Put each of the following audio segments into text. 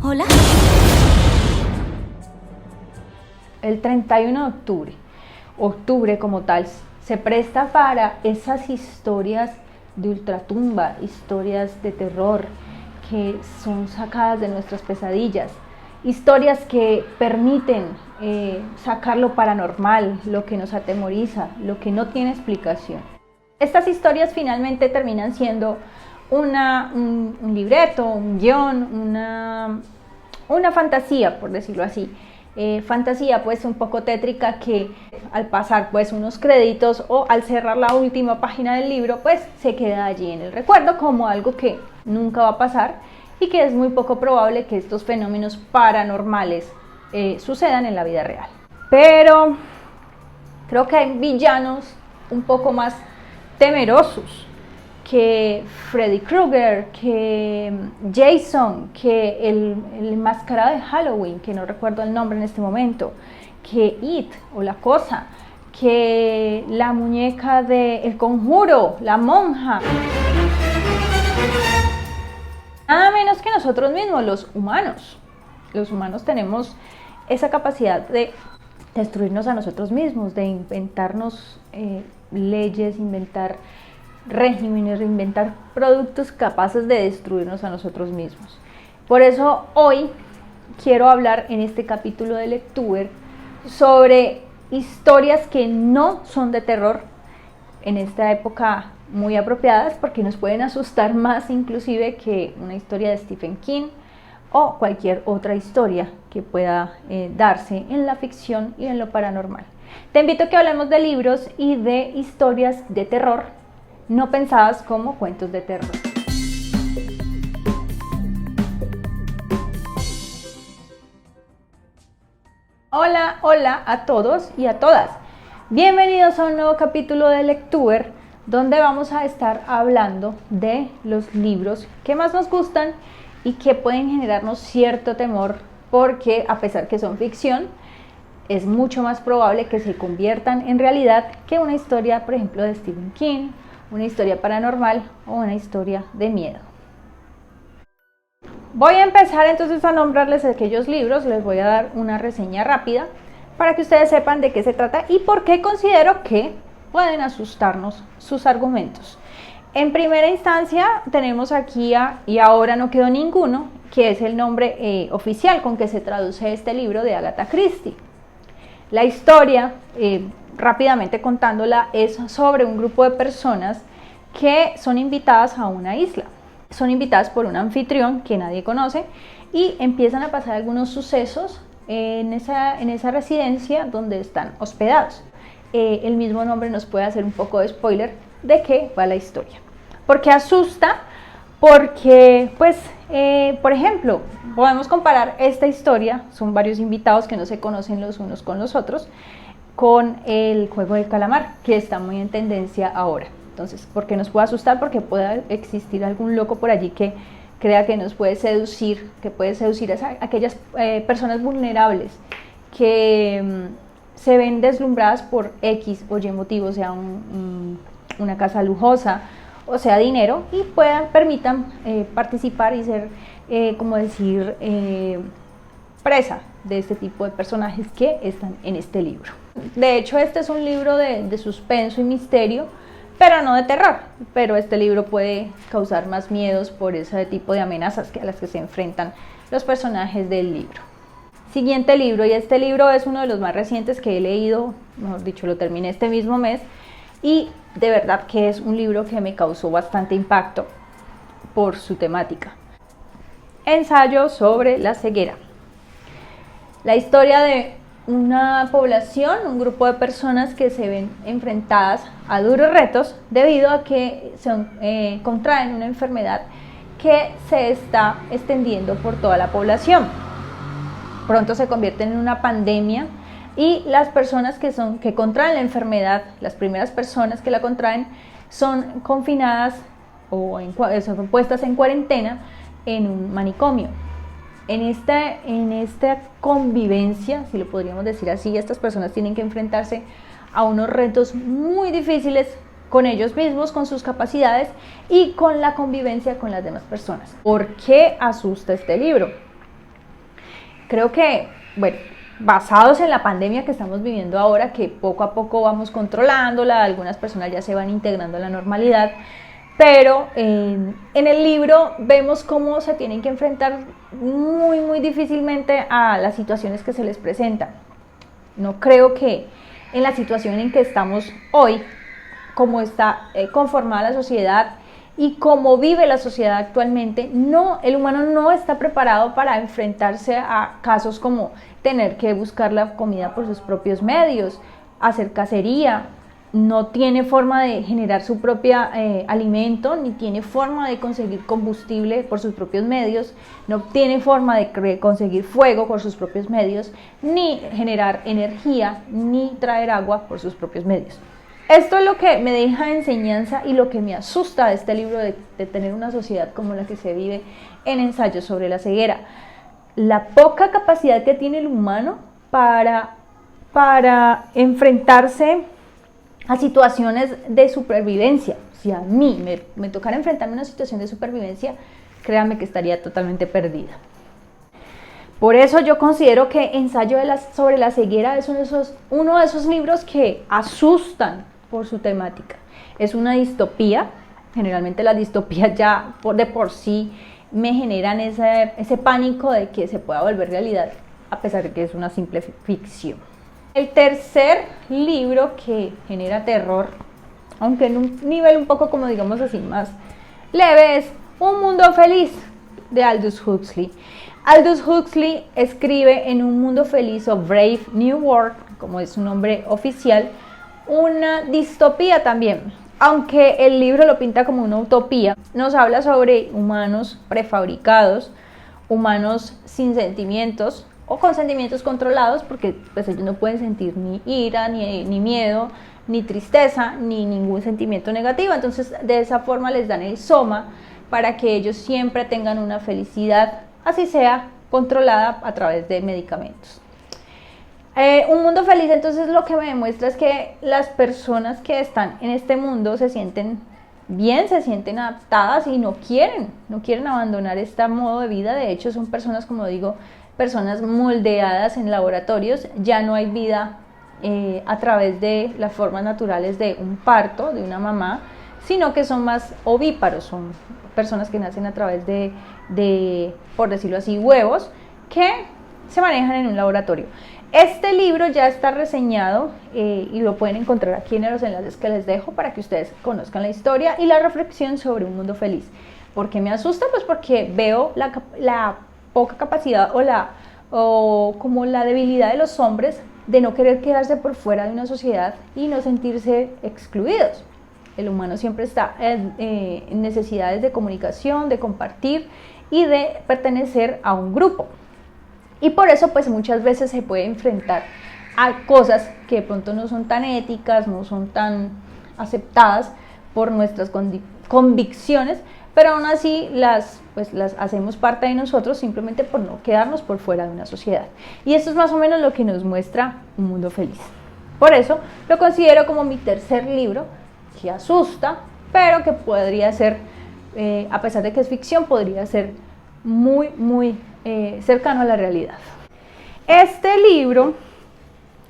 ¿Hola? El 31 de octubre como tal, se presta para esas historias de ultratumba, historias de terror que son sacadas de nuestras pesadillas, historias que permiten sacar lo paranormal, lo que nos atemoriza, lo que no tiene explicación. Estas historias finalmente terminan siendo un libreto, un guión, una fantasía, por decirlo así. Fantasía pues un poco tétrica que al pasar pues unos créditos o al cerrar la última página del libro pues se queda allí en el recuerdo como algo que nunca va a pasar y que es muy poco probable que estos fenómenos paranormales sucedan en la vida real. Pero creo que hay villanos un poco más temerosos que Freddy Krueger, que Jason, que el enmascarado de Halloween, que no recuerdo el nombre en este momento, que It o La Cosa, que la muñeca de El Conjuro, la monja. Nada menos que nosotros mismos, los humanos. Los humanos tenemos esa capacidad de destruirnos a nosotros mismos, de inventarnos leyes, inventar regímenes, reinventar productos capaces de destruirnos a nosotros mismos. Por eso hoy quiero hablar en este capítulo de Lectuber sobre historias que no son de terror, en esta época muy apropiadas porque nos pueden asustar más inclusive que una historia de Stephen King o cualquier otra historia que pueda darse en la ficción y en lo paranormal. Te invito a que hablemos de libros y de historias de terror no pensadas como cuentos de terror. Hola a todos y a todas. Bienvenidos a un nuevo capítulo de Lectuber, donde vamos a estar hablando de los libros que más nos gustan y que pueden generarnos cierto temor, porque a pesar que son ficción, es mucho más probable que se conviertan en realidad que una historia, por ejemplo, de Stephen King, una historia paranormal o una historia de miedo. Voy a empezar entonces a nombrarles aquellos libros, les voy a dar una reseña rápida para que ustedes sepan de qué se trata y por qué considero que pueden asustarnos sus argumentos. En primera instancia tenemos aquí Y ahora no quedó ninguno, que es el nombre oficial con que se traduce este libro de Agatha Christie. La historia, rápidamente contándola, es sobre un grupo de personas que son invitadas a una isla. Son invitadas por un anfitrión que nadie conoce y empiezan a pasar algunos sucesos en esa residencia donde están hospedados. El mismo nombre nos puede hacer un poco de spoiler de qué va la historia. ¿Por qué asusta? Porque, por ejemplo, podemos comparar esta historia, son varios invitados que no se conocen los unos con los otros, con el juego del calamar, que está muy en tendencia ahora. Entonces, ¿por qué nos puede asustar? Porque puede existir algún loco por allí que crea que nos puede seducir, que puede seducir a aquellas personas vulnerables que se ven deslumbradas por X o Y motivos, sea una casa lujosa, o sea dinero, y permitan participar y ser, presa de este tipo de personajes que están en este libro. De hecho, este es un libro de suspenso y misterio, pero no de terror, pero este libro puede causar más miedos por ese tipo de amenazas a las que se enfrentan los personajes del libro. Siguiente libro, y este libro es uno de los más recientes que he leído, mejor dicho, lo terminé este mismo mes, y de verdad que es un libro que me causó bastante impacto por su temática. Ensayo sobre la ceguera. La historia de una población, un grupo de personas que se ven enfrentadas a duros retos debido a que contraen una enfermedad que se está extendiendo por toda la población. Pronto se convierte en una pandemia y las personas que contraen la enfermedad, las primeras personas que la contraen, son confinadas o son puestas en cuarentena en un manicomio. En esta convivencia, si lo podríamos decir así, estas personas tienen que enfrentarse a unos retos muy difíciles con ellos mismos, con sus capacidades y con la convivencia con las demás personas. ¿Por qué asusta este libro? creo que, bueno, basados en la pandemia que estamos viviendo ahora, que poco a poco vamos controlándola, algunas personas ya se van integrando a la normalidad, pero en el libro vemos cómo se tienen que enfrentar muy difícilmente a las situaciones que se les presentan. No creo que en la situación en que estamos hoy, como está conformada la sociedad y cómo vive la sociedad actualmente, el humano no está preparado para enfrentarse a casos como tener que buscar la comida por sus propios medios, hacer cacería, no tiene forma de generar su propio alimento, ni tiene forma de conseguir combustible por sus propios medios, no tiene forma de conseguir fuego por sus propios medios, ni generar energía, ni traer agua por sus propios medios. Esto es lo que me deja de enseñanza y lo que me asusta de este libro de tener una sociedad como la que se vive en Ensayos sobre la ceguera. La poca capacidad que tiene el humano para enfrentarse a situaciones de supervivencia. Si a mí me tocara enfrentarme a una situación de supervivencia, créanme que estaría totalmente perdida. Por eso yo considero que Ensayo sobre la ceguera es uno de esos libros que asustan por su temática. Es una distopía, generalmente las distopías ya de por sí me generan ese pánico de que se pueda volver realidad, a pesar de que es una simple ficción. El tercer libro que genera terror, aunque en un nivel un poco como digamos así más leve, es Un mundo feliz de Aldous Huxley. Aldous Huxley escribe en Un mundo feliz o Brave New World, como es su nombre oficial, una distopía también. Aunque el libro lo pinta como una utopía, nos habla sobre humanos prefabricados, humanos sin sentimientos o con sentimientos controlados, porque pues ellos no pueden sentir ni ira, ni miedo, ni tristeza, ni ningún sentimiento negativo. Entonces de esa forma les dan el soma para que ellos siempre tengan una felicidad, así sea controlada a través de medicamentos. Un mundo feliz, entonces lo que me demuestra es que las personas que están en este mundo se sienten bien, se sienten adaptadas y no quieren abandonar este modo de vida. De hecho son personas, como digo, personas moldeadas en laboratorios. Ya no hay vida a través de las formas naturales de un parto, de una mamá, sino que son más ovíparos, son personas que nacen a través de, por decirlo así, huevos que se manejan en un laboratorio. Este libro ya está reseñado y lo pueden encontrar aquí en los enlaces que les dejo para que ustedes conozcan la historia y la reflexión sobre un mundo feliz. ¿Por qué me asusta? Pues porque veo la poca capacidad o como la debilidad de los hombres de no querer quedarse por fuera de una sociedad y no sentirse excluidos. El humano siempre está en necesidades de comunicación, de compartir y de pertenecer a un grupo. Y por eso pues muchas veces se puede enfrentar a cosas que de pronto no son tan éticas, no son tan aceptadas por nuestras convicciones, pero aún así las hacemos parte de nosotros simplemente por no quedarnos por fuera de una sociedad. Y esto es más o menos lo que nos muestra Un mundo feliz. Por eso lo considero como mi tercer libro, que asusta, pero que podría ser, a pesar de que es ficción, podría ser muy cercano a la realidad. Este libro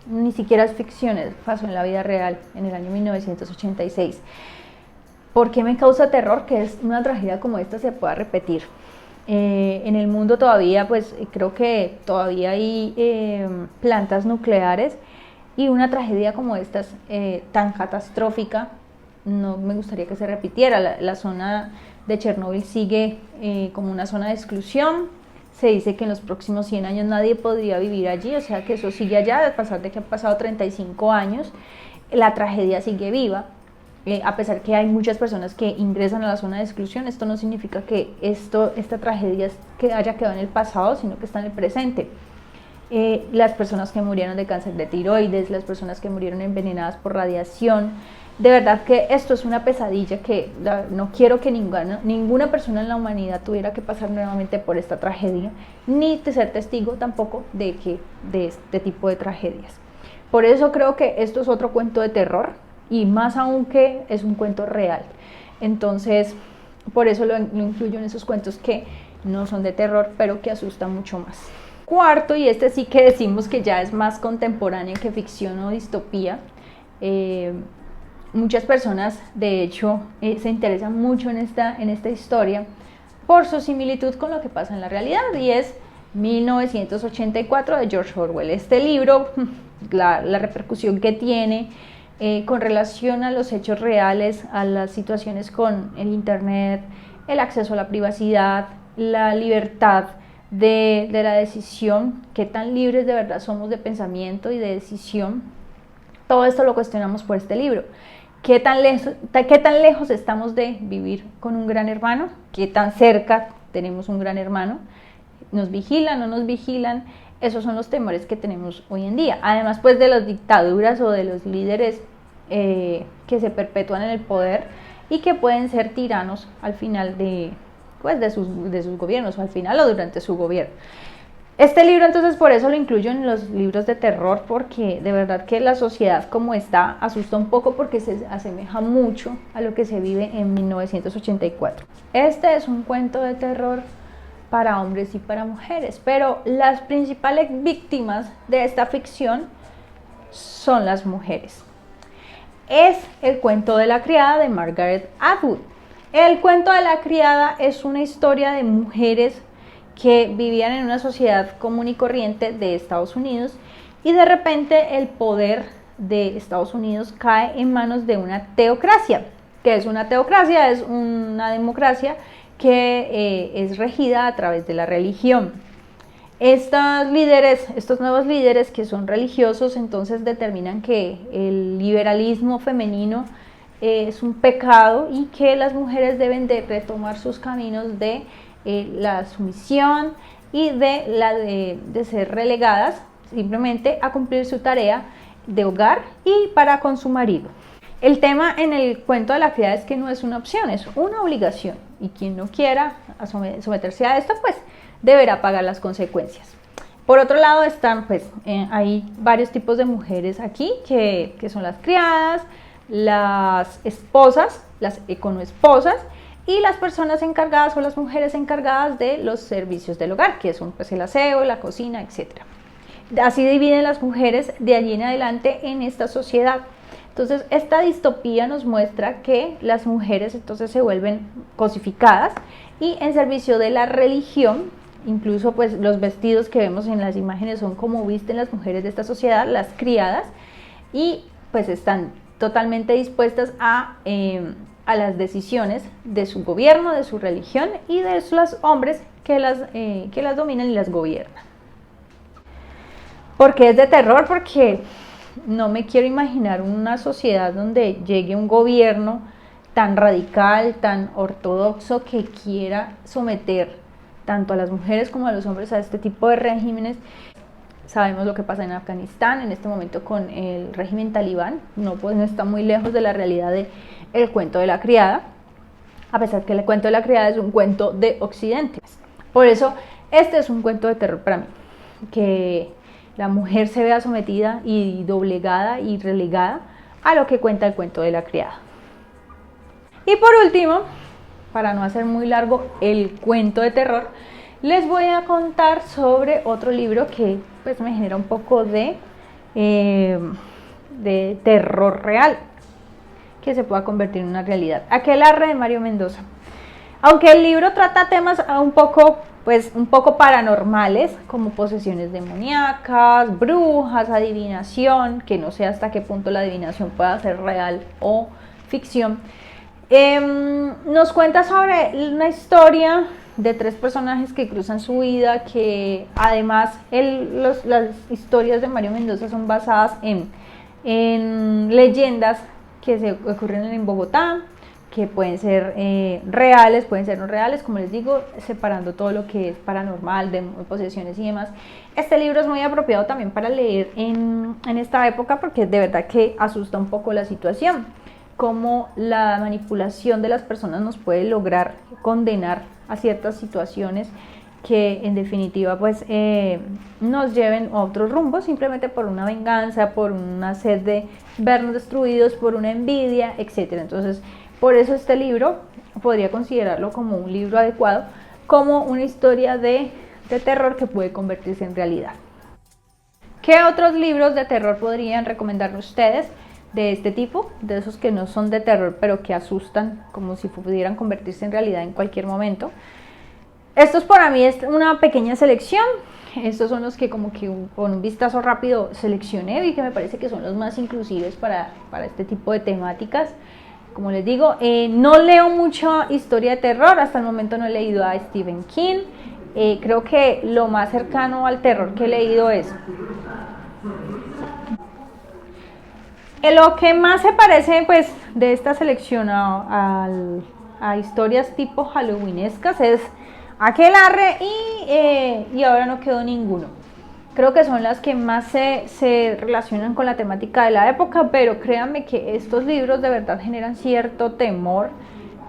ni siquiera es ficción, pasó en la vida real en el año 1986. ¿Por qué me causa terror que una tragedia como esta se pueda repetir? En el mundo todavía, pues creo que todavía hay plantas nucleares y una tragedia como esta tan catastrófica no me gustaría que se repitiera. La zona de Chernóbil sigue como una zona de exclusión. Se dice que en los próximos 100 años nadie podría vivir allí, o sea que eso sigue allá, a pesar de que han pasado 35 años, la tragedia sigue viva. A pesar que hay muchas personas que ingresan a la zona de exclusión, esto no significa que esta tragedia haya quedado en el pasado, sino que está en el presente. Las personas que murieron de cáncer de tiroides, las personas que murieron envenenadas por radiación, de verdad que esto es una pesadilla que no quiero que ninguna persona en la humanidad tuviera que pasar nuevamente por esta tragedia, ni de ser testigo tampoco de este tipo de tragedias. Por eso creo que esto es otro cuento de terror, y más aún que es un cuento real. Entonces, por eso lo incluyo en esos cuentos que no son de terror, pero que asustan mucho más. Cuarto, y este sí que decimos que ya es más contemporáneo que ficción o distopía, muchas personas de hecho se interesan mucho en esta historia por su similitud con lo que pasa en la realidad, y es 1984 de George Orwell. Este libro, la repercusión que tiene con relación a los hechos reales, a las situaciones con el internet, el acceso a la privacidad, la libertad de la decisión, qué tan libres de verdad somos de pensamiento y de decisión. Todo esto lo cuestionamos por este libro. ¿Qué tan lejos estamos de vivir con un gran hermano? ¿Qué tan cerca tenemos un gran hermano? ¿Nos vigilan o no nos vigilan? Esos son los temores que tenemos hoy en día. Además, pues, de las dictaduras o de los líderes que se perpetúan en el poder y que pueden ser tiranos al final de sus gobiernos, o al final o durante su gobierno. Este libro, entonces, por eso lo incluyo en los libros de terror, porque de verdad que la sociedad como está asusta un poco, porque se asemeja mucho a lo que se vive en 1984. Este es un cuento de terror para hombres y para mujeres, pero las principales víctimas de esta ficción son las mujeres. Es el cuento de la criada de Margaret Atwood. El cuento de la criada es una historia de mujeres que vivían en una sociedad común y corriente de Estados Unidos, y de repente el poder de Estados Unidos cae en manos de una teocracia. ¿Qué es una teocracia? Es una democracia que es regida a través de la religión. Estos nuevos líderes que son religiosos, entonces determinan que el liberalismo femenino es un pecado y que las mujeres deben de retomar sus caminos de la sumisión y de ser relegadas simplemente a cumplir su tarea de hogar y para con su marido. El tema en el cuento de la criada es que no es una opción, es una obligación, y quien no quiera someterse a esto, pues deberá pagar las consecuencias. Por otro lado están, pues, hay varios tipos de mujeres aquí que son las criadas, las esposas, las econoesposas, y las personas encargadas o las mujeres encargadas de los servicios del hogar, que son, pues, el aseo, la cocina, etc. Así dividen las mujeres de allí en adelante en esta sociedad. Entonces, esta distopía nos muestra que las mujeres entonces se vuelven cosificadas y en servicio de la religión. Incluso, pues, los vestidos que vemos en las imágenes son como visten las mujeres de esta sociedad, las criadas, y pues están totalmente dispuestas a las decisiones de su gobierno, de su religión y de los hombres que las dominan y las gobiernan. ¿Por qué es de terror? Porque no me quiero imaginar una sociedad donde llegue un gobierno tan radical, tan ortodoxo, que quiera someter tanto a las mujeres como a los hombres a este tipo de regímenes. Sabemos lo que pasa en Afganistán en este momento con el régimen talibán. No está muy lejos de la realidad del cuento de la criada, a pesar que el cuento de la criada es un cuento de Occidente. Por eso este es un cuento de terror para mí, que la mujer se vea sometida y doblegada y relegada a lo que cuenta el cuento de la criada. Y por último, para no hacer muy largo el cuento de terror, les voy a contar sobre otro libro que, pues, me genera un poco de terror real, que se pueda convertir en una realidad. Aquelarre de Mario Mendoza. Aunque el libro trata temas un poco paranormales, como posesiones demoníacas, brujas, adivinación, que no sé hasta qué punto la adivinación pueda ser real o ficción, nos cuenta sobre una historia de 3 personajes que cruzan su vida, que además las historias de Mario Mendoza son basadas en leyendas que se ocurren en Bogotá, que pueden ser reales, pueden ser no reales, como les digo, separando todo lo que es paranormal, de posesiones y demás. Este libro es muy apropiado también para leer en esta época, porque de verdad que asusta un poco la situación, cómo la manipulación de las personas nos puede lograr condenar a ciertas situaciones que en definitiva, pues, nos lleven a otros rumbos, simplemente por una venganza, por una sed de vernos destruidos, por una envidia, etc. Entonces, por eso este libro podría considerarlo como un libro adecuado, como una historia de de terror que puede convertirse en realidad. ¿Qué otros libros de terror podrían recomendarme ustedes de este tipo? De esos que no son de terror, pero que asustan como si pudieran convertirse en realidad en cualquier momento. Estos para mí es una pequeña selección. Estos son los que como que con un vistazo rápido seleccioné y que me parece que son los más inclusivos para este tipo de temáticas. Como les digo, no leo mucha historia de terror, hasta el momento no he leído a Stephen King. Creo que lo más cercano al terror que he leído es... Lo que más se parece pues de esta selección a historias tipo halloweenescas es Aquelarre y ahora no quedó ninguno. Creo que son las que más se relacionan con la temática de la época, pero créanme que estos libros de verdad generan cierto temor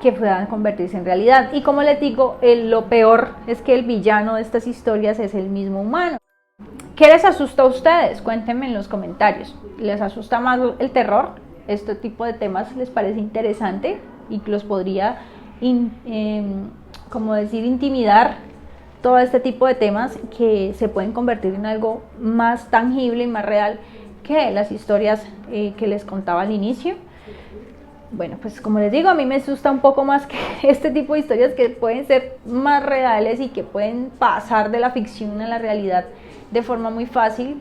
que puedan convertirse en realidad. Y como les digo, lo peor es que el villano de estas historias es el mismo humano. ¿Qué les asusta a ustedes? Cuéntenme en los comentarios. ¿Les asusta más el terror? ¿Este tipo de temas les parece interesante y que los podría, intimidar? Todo este tipo de temas que se pueden convertir en algo más tangible y más real que las historias que les contaba al inicio. Bueno, pues como les digo, a mí me asusta un poco más que este tipo de historias que pueden ser más reales y que pueden pasar de la ficción a la realidad de forma muy fácil.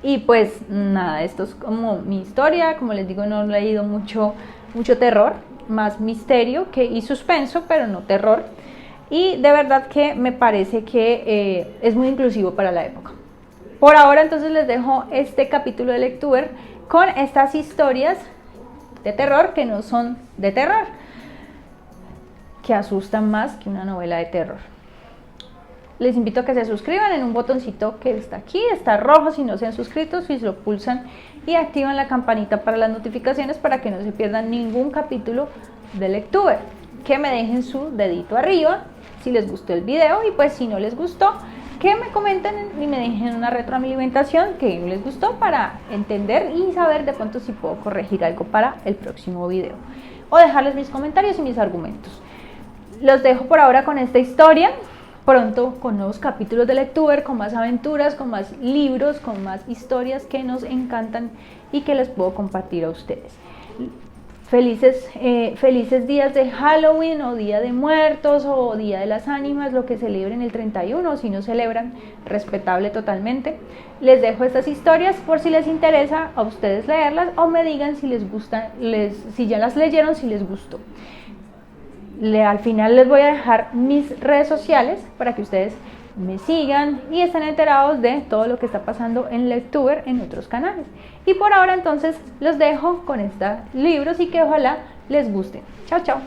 Y pues nada, esto es como mi historia. Como les digo, no he leído mucho terror, más misterio y suspenso, pero no terror. Y de verdad que me parece que es muy inclusivo para la época. Por ahora entonces les dejo este capítulo de Lectuber con estas historias de terror que no son de terror, que asustan más que una novela de terror. Les invito a que se suscriban en un botoncito que está aquí, está rojo si no se han suscrito, si lo pulsan y activan la campanita para las notificaciones para que no se pierdan ningún capítulo de Lectuber. Que me dejen su dedito arriba si les gustó el video y pues si no les gustó, que me comenten y me dejen una retroalimentación que no les gustó para entender y saber de pronto si puedo corregir algo para el próximo video o dejarles mis comentarios y mis argumentos. Los dejo por ahora con esta historia, pronto con nuevos capítulos de Lectuber, con más aventuras, con más libros, con más historias que nos encantan y que les puedo compartir a ustedes. Felices días de Halloween o Día de Muertos o Día de las Ánimas, lo que celebren el 31, si no celebran, respetable totalmente. Les dejo estas historias por si les interesa a ustedes leerlas o me digan si les gustan, si ya las leyeron, si les gustó. Al final les voy a dejar mis redes sociales para que ustedes me sigan y estén enterados de todo lo que está pasando en Lectuber en otros canales. Y por ahora entonces los dejo con estos libros y que ojalá les gusten. Chao, chao.